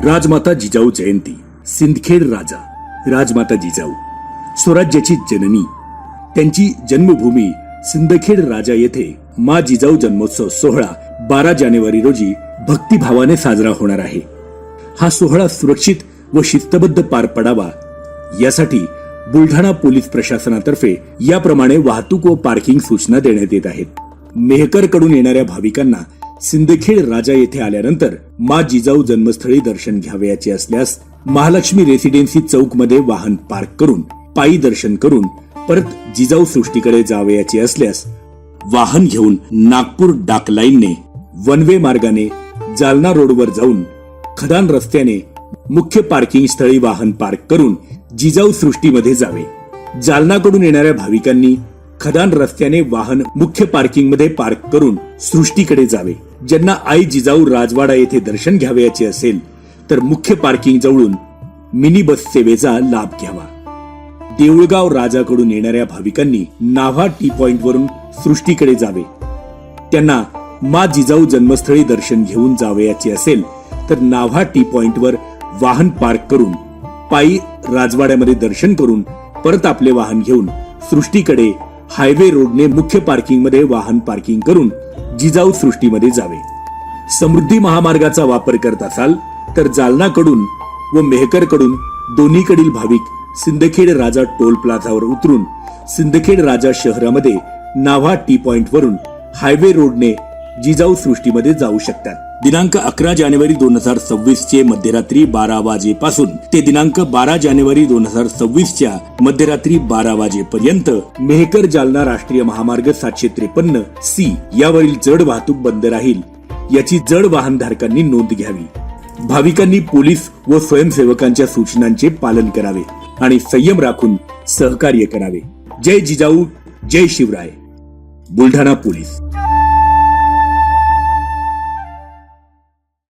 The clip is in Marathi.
राजमाता जिजाऊ जयंती, सिंदखेड राजा राजमाता जिजाऊ स्वराज्याची जननी, त्यांची जन्मभूमी सिंदखेड राजा येथे मा जिजाऊ जन्मोत्सव सोहळा 12 जानेवारी रोजी भक्तिभावाने साजरा होणार आहे। हा सोहळा सुरक्षित व शिस्तबद्ध पार पडावा यासाठी बुलढाणा पोलीस प्रशासनातर्फे याप्रमाणे वाहतूक व पार्किंग सूचना देण्यात येत आहेत। मेहकर कडून येणाऱ्या भाविकांना सिंदखेड राजा येथे आल्यानंतर मा जिजाऊ जन्मस्थळी दर्शन घ्यावयाचे असल्यास महालक्ष्मी रेसिडेन्सी चौक मध्ये वाहन पार्क करून पायी दर्शन करून परत जिजाऊ सृष्टीकडे जावयाचे असल्यास वाहन घेऊन नागपूर डाक लाईनने वन वे मार्गाने जालना रोडवर जाऊन खदान रस्त्याने मुख्य पार्किंग स्थळी वाहन पार्क करून जिजाऊ सृष्टीमध्ये जावे। जालनाकडून येणाऱ्या भाविकांनी खदान रस्त्याने वाहन मुख्य पार्किंग मध्ये पार्क करून सृष्टीकडे जावे। ज्यांना आई जिजाऊ राजवाडा येथे दर्शन घ्यावयाचे असेल तर मुख्य पार्किंग जवळून मिनी बस सेवेचा लाभ घ्यावा। देऊळगाव राजाकडून येणाऱ्या भाविकांनी नाव्हा टी पॉइंट वरून सृष्टीकडे जावे। त्यांना मा जिजाऊ जन्मस्थळी दर्शन घेऊन जावयाचे असेल तर नाव्हा टी पॉइंट वर वाहन पार्क करून पायी राजवाड्यामध्ये दर्शन करून परत आपले वाहन घेऊन सृष्टीकडे हायवे रोडने मुख्य पार्किंग मध्ये वाहन पार्किंग करून जिजाऊ सृष्टीमध्ये जावे। समृद्धी महामार्गाचा वापर करत असाल तर जालनाकडून व मेहकरकडून दोन्हीकडील भाविक सिंदखेड राजा टोल प्लाझावर उतरून सिंदखेड राजा शहरामध्ये नाव्हा टी पॉइंट वरून हायवे रोडने जिजाऊ सृष्टीमध्ये जाऊ शकतात। दिनांक 11 जानेवारी 2026 चे मध्यरात्री 12 वाजेपासून ते दिनांक 12 जानेवारी 2026 च्या मध्यरात्री 12 वाजेपर्यंत मेहकर जालना राष्ट्रीय महामार्ग 753 सी यावरील जड वाहतूक बंद राहील याची जड वाहनधारकांनी नोंद घ्यावी। भाविकांनी पोलीस व स्वयंसेवकांच्या सूचनांचे पालन करावे आणि संयम राखून सहकार्य करावे। जय जिजाऊ, जय शिवराय। बुलढाणा पोलीस।